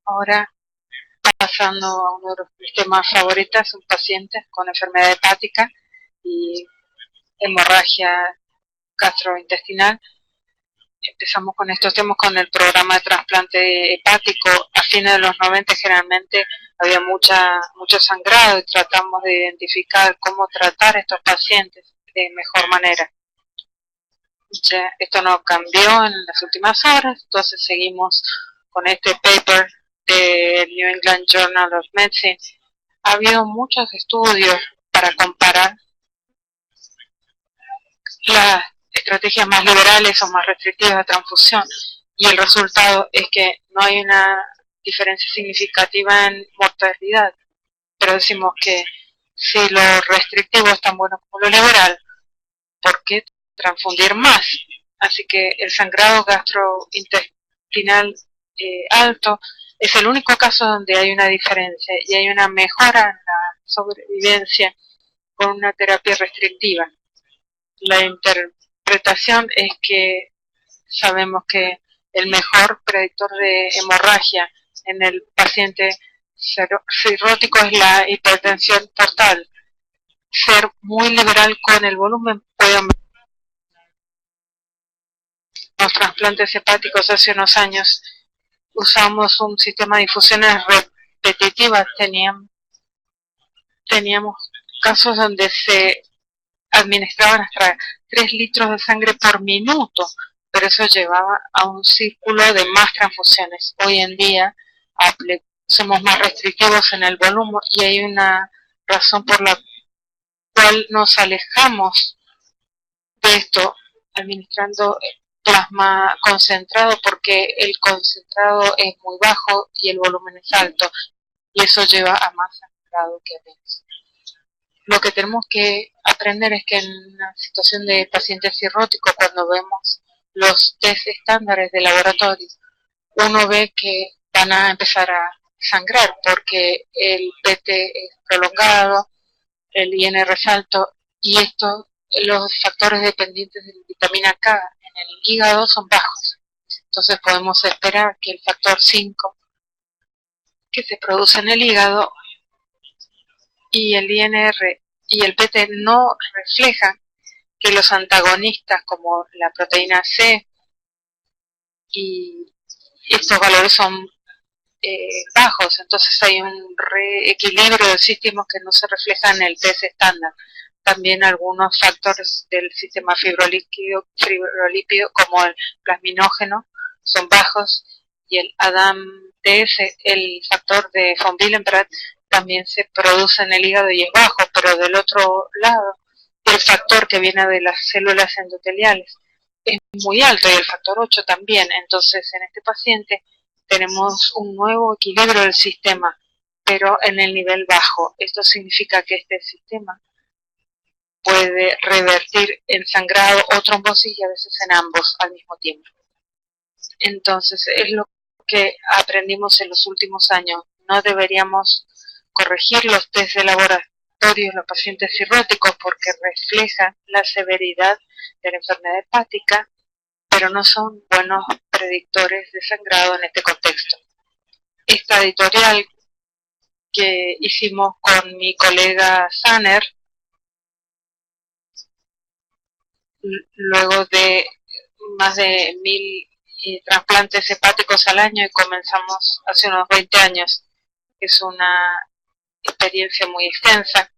Ahora, pasando a uno de los temas favoritos, un paciente con enfermedad hepática y hemorragia gastrointestinal. Empezamos con estos temas con el programa de trasplante hepático. A fines de los 90 generalmente había mucho sangrado y tratamos de identificar cómo tratar a estos pacientes de mejor manera. Ya, esto no cambió en las últimas horas, entonces seguimos con este paper del New England Journal of Medicine. Ha habido muchos estudios para comparar las estrategias más liberales o más restrictivas de transfusión, y el resultado es que no hay una diferencia significativa en mortalidad, pero decimos que si lo restrictivo es tan bueno como lo liberal, ¿por qué transfundir más? Así que el sangrado gastrointestinal alto es el único caso donde hay una diferencia y hay una mejora en la sobrevivencia con una terapia restrictiva. La interpretación es que sabemos que el mejor predictor de hemorragia en el paciente cirrótico es la hipertensión portal. Ser muy liberal con el volumen puede aumentar. Los trasplantes hepáticos hace unos años usamos un sistema de infusiones repetitivas. Teníamos casos donde se administraban hasta 3 litros de sangre por minuto, pero eso llevaba a un círculo de más transfusiones. Hoy en día somos más restrictivos en el volumen y hay una razón por la cual nos alejamos de esto administrando plasma concentrado, porque el concentrado es muy bajo y el volumen es alto, y eso lleva a más sangrado que menos. Lo que tenemos que aprender es que en una situación de paciente cirrótico, cuando vemos los test estándares de laboratorio, uno ve que van a empezar a sangrar porque el PT es prolongado, el INR es alto, y los factores dependientes de la vitamina K en el hígado son bajos. Entonces podemos esperar que el factor 5 que se produce en el hígado y el INR y el PT no reflejan que los antagonistas como la proteína C y estos valores son bajos, entonces hay un reequilibrio del sistema que no se refleja en el test estándar. También algunos factores del sistema fibrolípido como el plasminógeno son bajos, y el ADAM-TS, el factor de von Willebrand, también se produce en el hígado y es bajo, pero del otro lado el factor que viene de las células endoteliales es muy alto y el factor 8 también. Entonces en este paciente tenemos un nuevo equilibrio del sistema, pero en el nivel bajo. Esto significa que este sistema puede revertir en sangrado o trombosis, y a veces en ambos al mismo tiempo. Entonces es lo que aprendimos en los últimos años. No deberíamos corregir los test de laboratorio en los pacientes cirróticos porque reflejan la severidad de la enfermedad hepática, pero no son buenos predictores de sangrado en este contexto. Esta editorial que hicimos con mi colega Sanner, luego de más de 1000 trasplantes hepáticos al año, y comenzamos hace unos 20 años. Es una experiencia muy extensa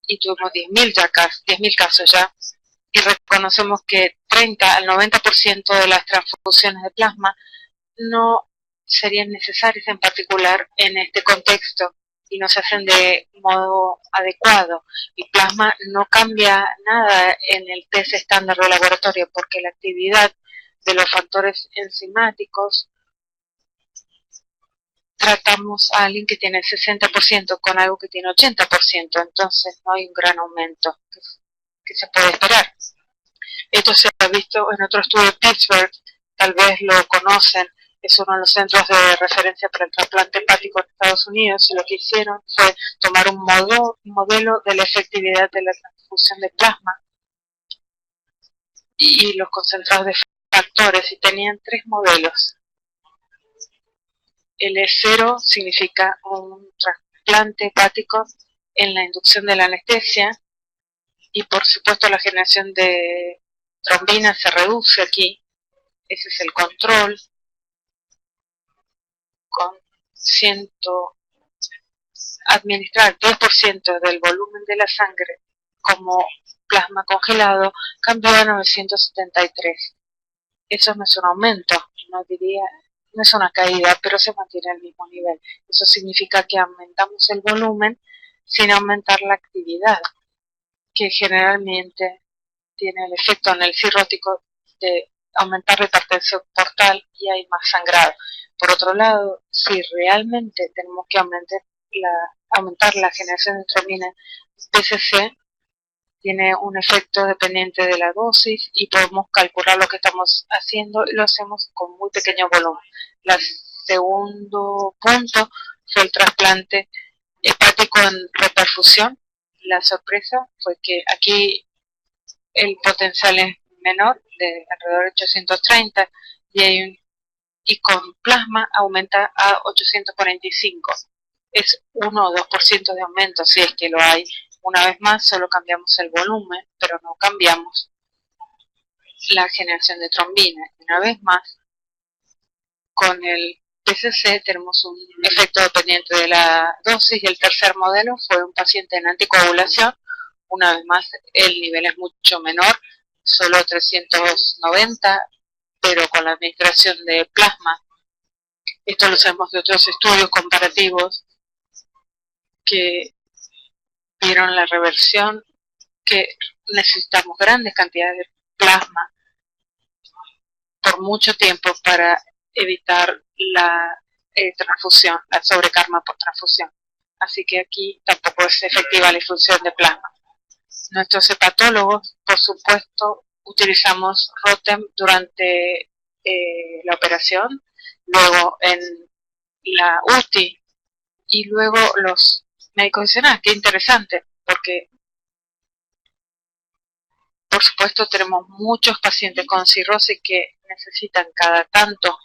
y tuvimos 10.000 casos ya, y reconocemos que 30 al 90% de las transfusiones de plasma no serían necesarias, en particular en este contexto, y no se hacen de modo adecuado. Y plasma no cambia nada en el test estándar de laboratorio, porque la actividad de los factores enzimáticos, tratamos a alguien que tiene el 60% con algo que tiene 80%, entonces no hay un gran aumento que se puede esperar. Esto se ha visto en otro estudio de Pittsburgh, tal vez lo conocen, es uno de los centros de referencia para el trasplante hepático en Estados Unidos, y lo que hicieron fue tomar un modelo de la efectividad de la transfusión de plasma y los concentrados de factores, y tenían 3 modelos. el E0 significa un trasplante hepático en la inducción de la anestesia y por supuesto la generación de trombina se reduce aquí. Ese es el control con administrar 10% del volumen de la sangre como plasma congelado, cambió a 973. Eso no es un aumento, no es una caída, pero se mantiene al mismo nivel. Eso significa que aumentamos el volumen sin aumentar la actividad, que generalmente tiene el efecto en el cirrótico de aumentar la hipertensión portal y hay más sangrado. Por otro lado, si realmente tenemos que aumentar la generación de trombina, PCC tiene un efecto dependiente de la dosis y podemos calcular lo que estamos haciendo y lo hacemos con muy pequeño volumen. El segundo punto fue el trasplante hepático en reperfusión. La sorpresa fue que aquí el potencial es menor, de alrededor de 830, y con plasma aumenta a 845. Es 1 o 2% de aumento, si es que lo hay. Una vez más, solo cambiamos el volumen, pero no cambiamos la generación de trombina. Una vez más, con el PCC tenemos un efecto dependiente de la dosis y el tercer modelo fue un paciente en anticoagulación. Una vez más, el nivel es mucho menor, solo 390, pero con la administración de plasma. Esto lo sabemos de otros estudios comparativos que vieron la reversión, que necesitamos grandes cantidades de plasma por mucho tiempo para evitar la transfusión, la sobrecarga por transfusión. Así que aquí tampoco es efectiva la infusión de plasma. Nuestros hepatólogos, por supuesto, utilizamos ROTEM durante la operación, luego en la UTI y luego los médicos dicen, qué interesante, porque por supuesto tenemos muchos pacientes con cirrosis que necesitan cada tanto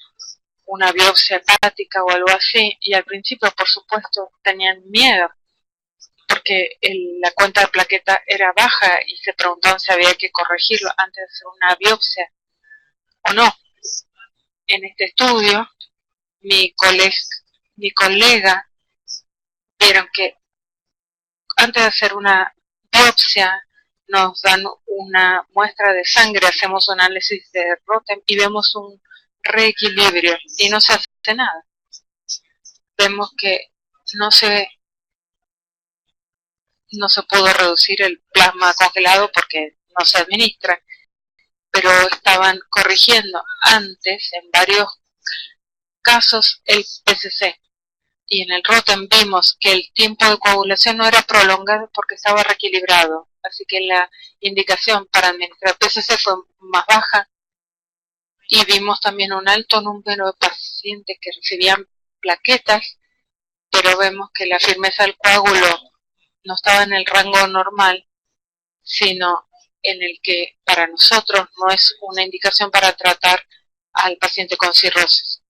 una biopsia hepática o algo así, y al principio por supuesto tenían miedo porque la cuenta de plaqueta era baja y se preguntaban si había que corregirlo antes de hacer una biopsia o no. En este estudio, mi colega vieron que antes de hacer una biopsia nos dan una muestra de sangre, hacemos un análisis de ROTEM y vemos un reequilibrio y no se hace nada. Vemos que no se pudo reducir el plasma congelado porque no se administra, pero estaban corrigiendo antes en varios casos el PCC. Y en el ROTEM vimos que el tiempo de coagulación no era prolongado porque estaba reequilibrado. Así que la indicación para administrar PCC fue más baja y vimos también un alto número de pacientes que recibían plaquetas, pero vemos que la firmeza del coágulo no estaba en el rango normal, sino en el que para nosotros no es una indicación para tratar al paciente con cirrosis.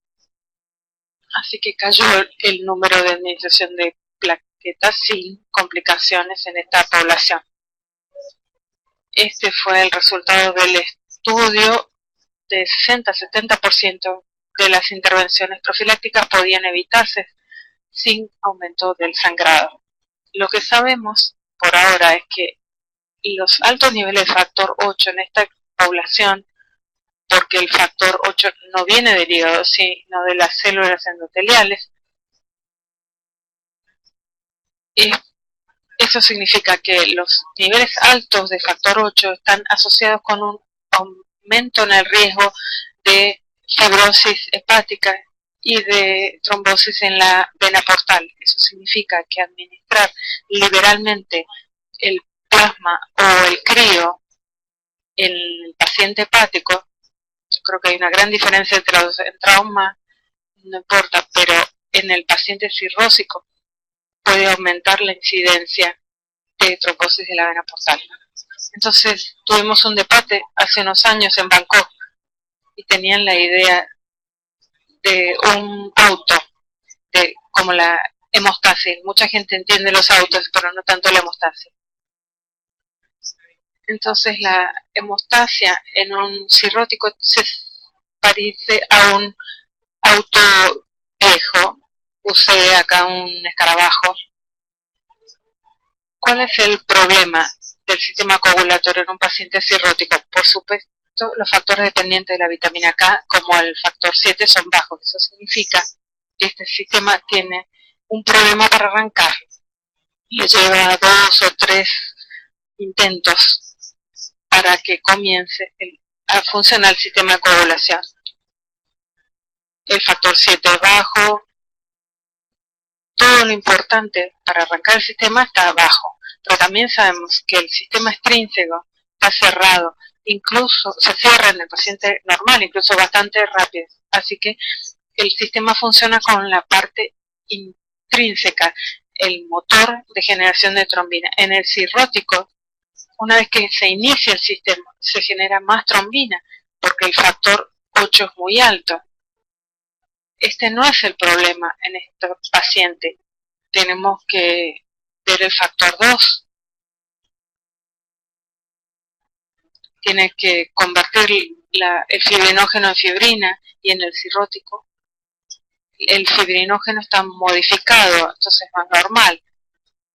Así que cayó el número de administración de plaquetas sin complicaciones en esta población. Este fue el resultado del estudio. De 60-70% de las intervenciones profilácticas podían evitarse sin aumento del sangrado. Lo que sabemos por ahora es que los altos niveles de factor 8 en esta población, porque el factor 8 no viene del hígado, sino de las células endoteliales, eso significa que los niveles altos de factor 8 están asociados con un aumento en el riesgo de fibrosis hepática y de trombosis en la vena portal. Eso significa que administrar liberalmente el plasma o el crío en el paciente hepático, yo creo que hay una gran diferencia entre los en trauma, no importa, pero en el paciente cirrósico puede aumentar la incidencia de trombosis de la vena portal. Entonces tuvimos un debate hace unos años en Bangkok y tenían la idea de un auto como la hemostasis. Mucha gente entiende los autos, pero no tanto la hemostasis. Entonces la hemostasia en un cirrótico se parece a un auto viejo. Usé acá un escarabajo. ¿Cuál es el problema del sistema coagulatorio en un paciente cirrótico? Por supuesto, los factores dependientes de la vitamina K, como el factor 7, son bajos. Eso significa que este sistema tiene un problema para arrancar. Le lleva 2 o 3 intentos para que comience a funcionar el sistema de coagulación. El factor 7 es bajo. Todo lo importante para arrancar el sistema está abajo, pero también sabemos que el sistema extrínseco está cerrado, incluso se cierra en el paciente normal, incluso bastante rápido. Así que el sistema funciona con la parte intrínseca, el motor de generación de trombina. En el cirrótico, una vez que se inicia el sistema, se genera más trombina, porque el factor 8 es muy alto. Este no es el problema en este paciente. Tenemos que ver el factor 2. Tiene que convertir el fibrinógeno en fibrina, y en el cirrótico el fibrinógeno está modificado, entonces no es normal.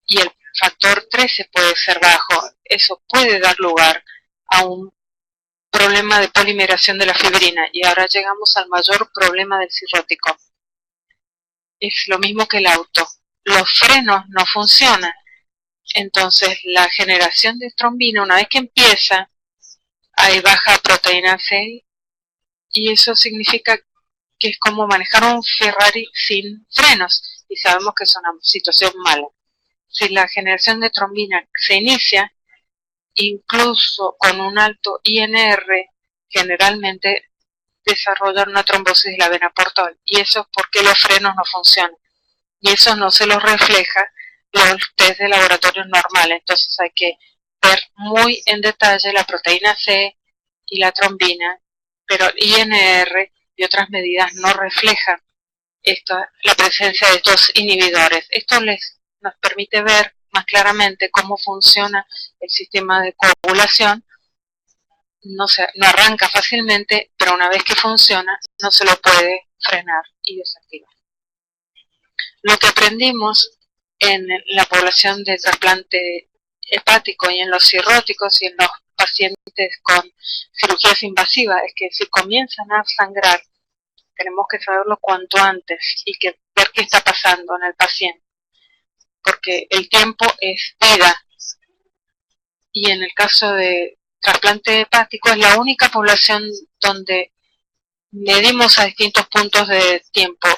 Y el factor 13 puede ser bajo. Eso puede dar lugar a un problema de polimeración de la fibrina. Y ahora llegamos al mayor problema del cirrótico. Es lo mismo que el auto. Los frenos no funcionan. Entonces la generación de trombina, una vez que empieza, hay baja proteína C, y eso significa que es como manejar un Ferrari sin frenos, y sabemos que es una situación mala. Si la generación de trombina se inicia, incluso con un alto INR, generalmente desarrollan una trombosis de la vena portal, y eso es porque los frenos no funcionan, y eso no se los refleja los test de laboratorio normales. Entonces hay que ver muy en detalle la proteína C y la trombina, pero el INR y otras medidas no reflejan la presencia de estos inhibidores. Esto nos permite ver más claramente cómo funciona el sistema de coagulación. No arranca fácilmente, pero una vez que funciona no se lo puede frenar y desactivar. Lo que aprendimos en la población de trasplante hepático y en los cirróticos y en los pacientes con cirugías invasivas es que si comienzan a sangrar, tenemos que saberlo cuanto antes y ver qué está pasando en el paciente, porque el tiempo es vida. Y en el caso de trasplante hepático es la única población donde medimos a distintos puntos de tiempo.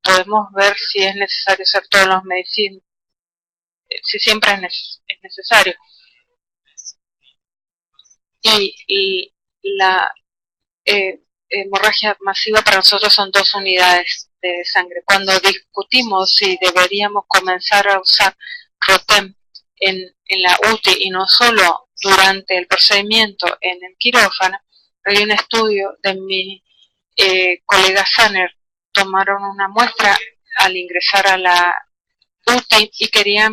Podemos ver si es necesario hacer todos los medicinas, si siempre es necesario. Y la hemorragia masiva para nosotros son 2 unidades de sangre. Cuando discutimos si deberíamos comenzar a usar ROTEM en la UTI y no solo durante el procedimiento en el quirófano, hay un estudio de mi colega Sanner. Tomaron una muestra al ingresar a la UTI y querían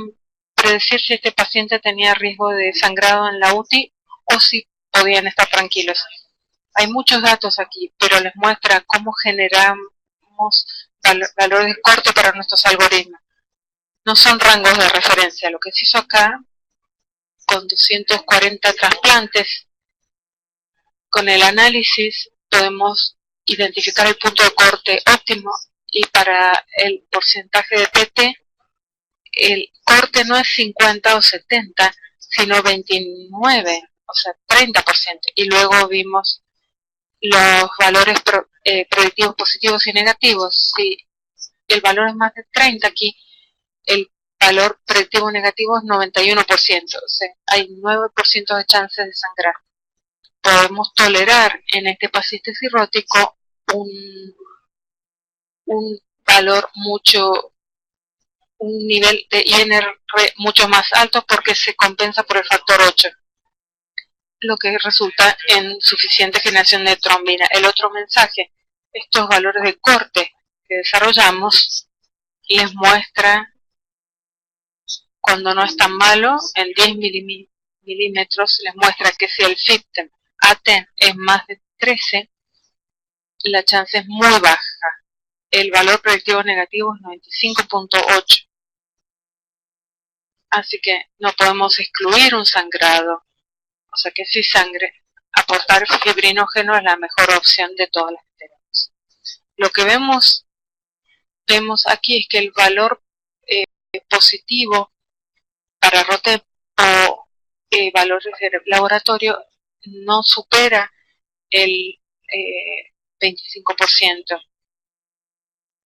predecir si este paciente tenía riesgo de sangrado en la UTI o si podían estar tranquilos. Hay muchos datos aquí, pero les muestra cómo generamos valores de corte para nuestros algoritmos. No son rangos de referencia. Lo que se hizo acá, con 240 trasplantes, con el análisis podemos identificar el punto de corte óptimo, y para el porcentaje de PT, el corte no es 50 o 70, sino 29, o sea, 30%. Y luego vimos los valores predictivos positivos y negativos. Si el valor es más de 30 aquí, el valor predictivo negativo es 91%, o sea, hay 9% de chances de sangrar. Podemos tolerar en este paciente cirrótico un valor un nivel de INR mucho más alto, porque se compensa por el factor 8, lo que resulta en suficiente generación de trombina. El otro mensaje, estos valores de corte que desarrollamos les muestra, cuando no es tan malo, en 10 milímetros, les muestra que si el FIB A10 es más de 13, la chance es muy baja. El valor predictivo negativo es 95.8. Así que no podemos excluir un sangrado. O sea que si sangre, aportar fibrinógeno es la mejor opción de todas las terapias. Lo que vemos aquí es que el valor positivo para ROTEP o valores de laboratorio no supera el 25%,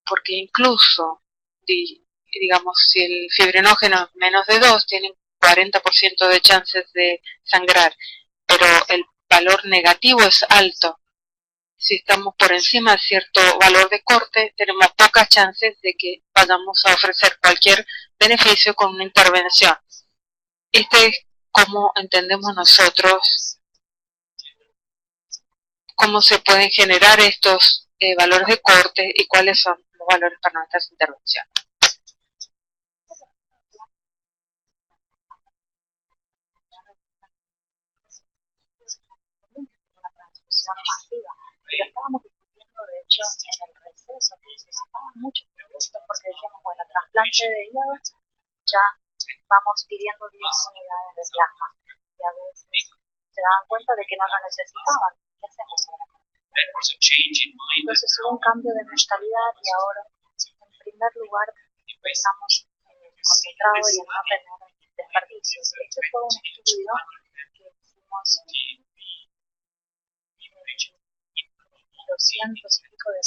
porque incluso, digamos, si el fibrinógeno es menos de 2, tienen 40% de chances de sangrar, pero el valor negativo es alto. Si estamos por encima de cierto valor de corte, tenemos pocas chances de que vayamos a ofrecer cualquier beneficio con una intervención. Este es cómo entendemos nosotros cómo se pueden generar estos valores de corte y cuáles son los valores para nuestras intervenciones. Masiva. Pero estábamos discutiendo, de hecho, en el receso, que se sacaban muchos productos porque decíamos, bueno, trasplante de hígado, ya vamos pidiendo 10 unidades de plasma. Y a veces se daban cuenta de que no lo necesitaban. ¿Qué hacemos ahora? Entonces hubo un cambio de mentalidad y ahora, en primer lugar, estamos concentrados y en no tener desperdicios. Este fue un estudio que hicimos 200 y pico de